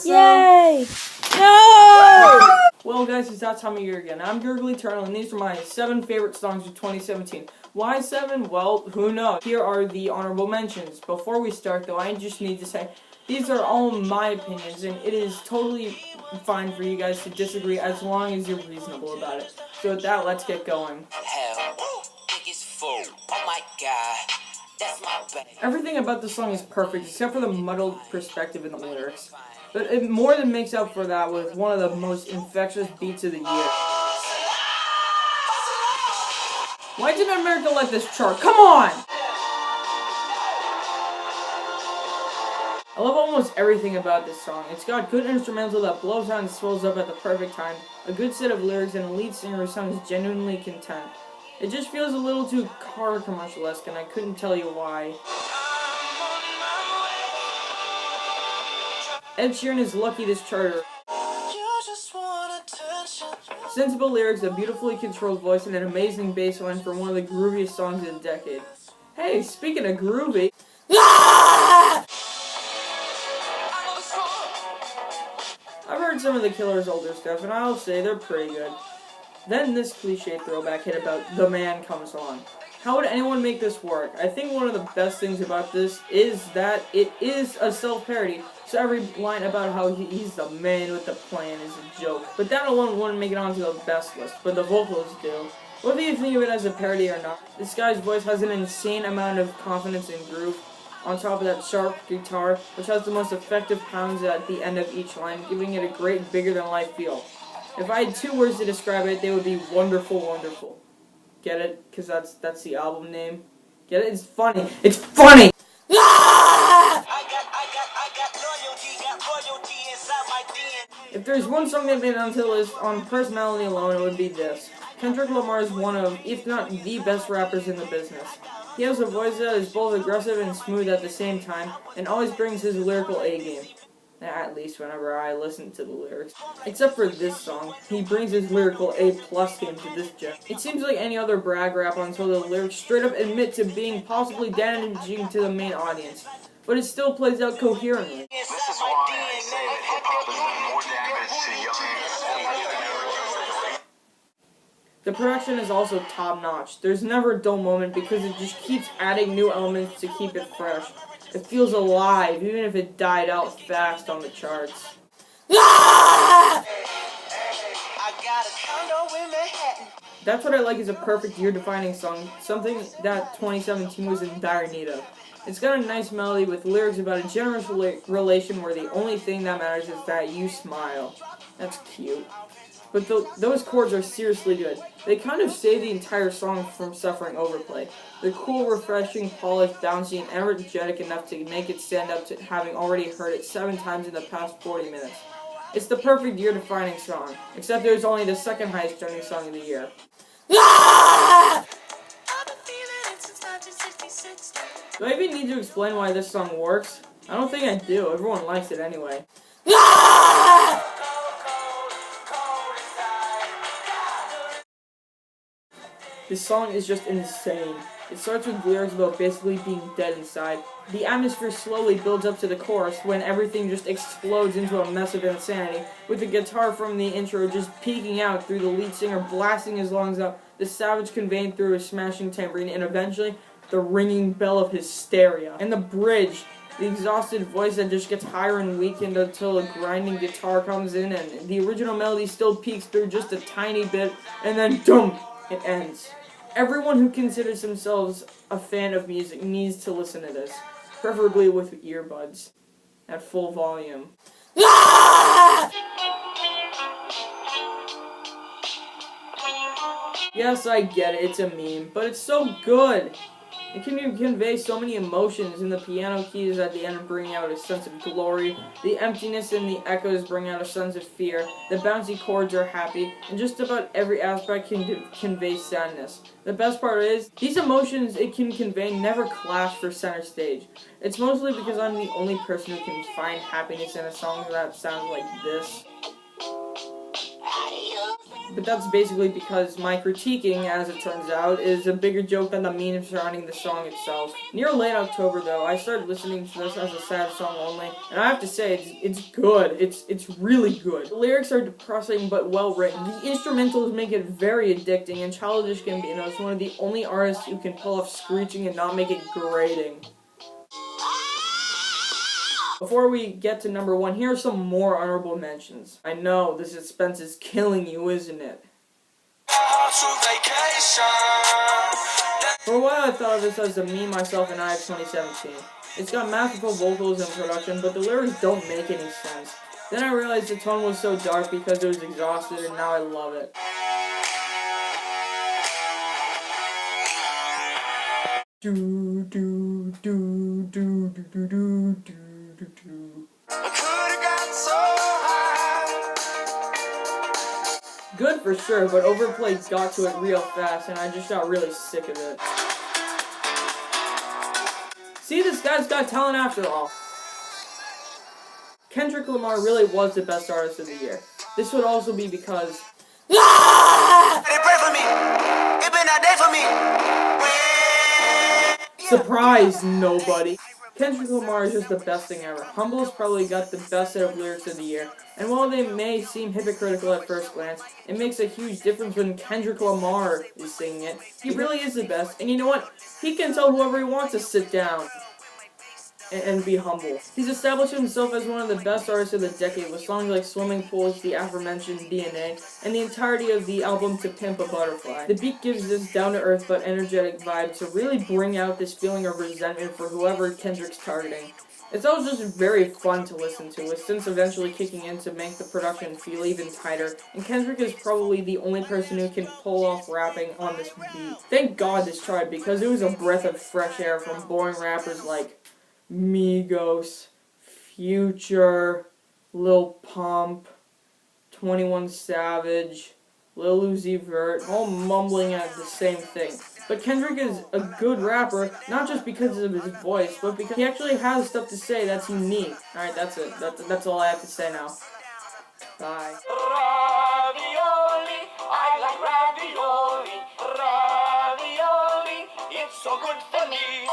Yay! No! Well, guys, it's that time of year again. I'm Gurgly Turtle, and these are my 7 favorite songs of 2017. Why 7? Well, who knows? Here are the honorable mentions. Before we start, though, I just need to say, these are all my opinions, and it is totally fine for you guys to disagree as long as you're reasonable about it. So with that, let's get going. Oh my god. That's my bad. Everything about the song is perfect, except for the muddled perspective in the lyrics. But it more than makes up for that with one of the most infectious beats of the year. Why didn't America let this chart? Come on! I love almost everything about this song. It's got good instrumental that blows out and swells up at the perfect time, a good set of lyrics, and a lead singer who sounds genuinely content. It just feels a little too car commercial-esque, and I couldn't tell you why. Ed Sheeran is lucky this charter. Sensible lyrics, a beautifully controlled voice, and an amazing bass line for one of the grooviest songs of the decade. Hey, speaking of groovy... I've heard some of The Killer's older stuff, and I'll say they're pretty good. Then this cliche throwback hit about The Man Comes On. How would anyone make this work? I think one of the best things about this is that it is a self-parody, so every line about how he's the man with the plan is a joke. But that alone wouldn't make it onto the best list, but the vocals do. Whether you think of it as a parody or not, this guy's voice has an insane amount of confidence and groove, on top of that sharp guitar, which has the most effective pounds at the end of each line, giving it a great bigger-than-life feel. If I had 2 words to describe it, they would be wonderful, wonderful. Get it? Because that's the album name. Get it? It's funny. It's funny! If there's one song that made it onto the list on personality alone, it would be this. Kendrick Lamar is one of, if not the best rappers in the business. He has a voice that is both aggressive and smooth at the same time, and always brings his lyrical A-game. At least whenever I listen to the lyrics. Except for this song, he brings his lyrical A+ game to this gem. It seems like any other brag rap until the lyrics straight up admit to being possibly damaging to the main audience. But it still plays out coherently. This is why I say that hip-hop is more damage to young. The production is also top-notch. There's never a dull moment because it just keeps adding new elements to keep it fresh. It feels alive, even if it died out fast on the charts. That's what I like is a perfect year-defining song, something that 2017 was in dire need of. It's got a nice melody with lyrics about a generous relation where the only thing that matters is that you smile. That's cute. But those chords are seriously good. They kind of save the entire song from suffering overplay. They're cool, refreshing, polished, bouncy, and energetic enough to make it stand up to having already heard it 7 times in the past 40 minutes. It's the perfect year-defining song, except it was only the 2nd highest trending song of the year. Do I even need to explain why this song works? I don't think I do. Everyone likes it anyway. This song is just insane. It starts with lyrics about basically being dead inside. The atmosphere slowly builds up to the chorus when everything just explodes into a mess of insanity, with the guitar from the intro just peeking out through the lead singer blasting his lungs out, the savage conveying through a smashing tambourine, and eventually the ringing bell of hysteria. And the bridge, the exhausted voice that just gets higher and weakened until a grinding guitar comes in, and the original melody still peeks through just a tiny bit, and then DOOM! It ends. Everyone who considers themselves a fan of music needs to listen to this, preferably with earbuds, at full volume. Yes, I get it, it's a meme, but it's so good! It can convey so many emotions, and the piano keys at the end bring out a sense of glory, the emptiness and the echoes bring out a sense of fear, the bouncy chords are happy, and just about every aspect can convey sadness. The best part is, these emotions it can convey never clash for center stage. It's mostly because I'm the only person who can find happiness in a song that sounds like this. but that's basically because my critiquing, as it turns out, is a bigger joke than the meaning surrounding the song itself. Near late October, though, I started listening to this as a sad song only, and I have to say, it's good. It's really good. The lyrics are depressing but well written. The instrumentals make it very addicting, and Childish Gambino is one of the only artists who can pull off screeching and not make it grating. Before we get to number 1, here are some more honorable mentions. I know, the suspense is killing you, isn't it? For a while I thought of this as the Me, Myself, and I of 2017. It's got masterful vocals and production, but the lyrics don't make any sense. Then I realized the tone was so dark because it was exhausted, and now I love it. Do do do do do do do do. Good for sure, but Overplayed got to it real fast, and I just got really sick of it. See, this guy's got talent after all. Kendrick Lamar really was the best artist of the year. This would also be because... Surprise, nobody. Kendrick Lamar is just the best thing ever. Humble's probably got the best set of lyrics of the year, and while they may seem hypocritical at first glance, it makes a huge difference when Kendrick Lamar is singing it. He really is the best, and you know what? He can tell whoever he wants to sit down and be humble. He's established himself as one of the best artists of the decade with songs like Swimming Pools, the aforementioned DNA, and the entirety of the album To Pimp a Butterfly. The beat gives this down-to-earth but energetic vibe to really bring out this feeling of resentment for whoever Kendrick's targeting. It's also just very fun to listen to, with synths eventually kicking in to make the production feel even tighter, and Kendrick is probably the only person who can pull off rapping on this beat. Thank God this tried, because it was a breath of fresh air from boring rappers like Migos, Future, Lil Pump, 21 Savage, Lil Uzi Vert, all mumbling at the same thing. But Kendrick is a good rapper, not just because of his voice, but because he actually has stuff to say that's unique. Alright, that's it. That's all I have to say now. Bye. Ravioli, I like ravioli. Ravioli, it's so good for me.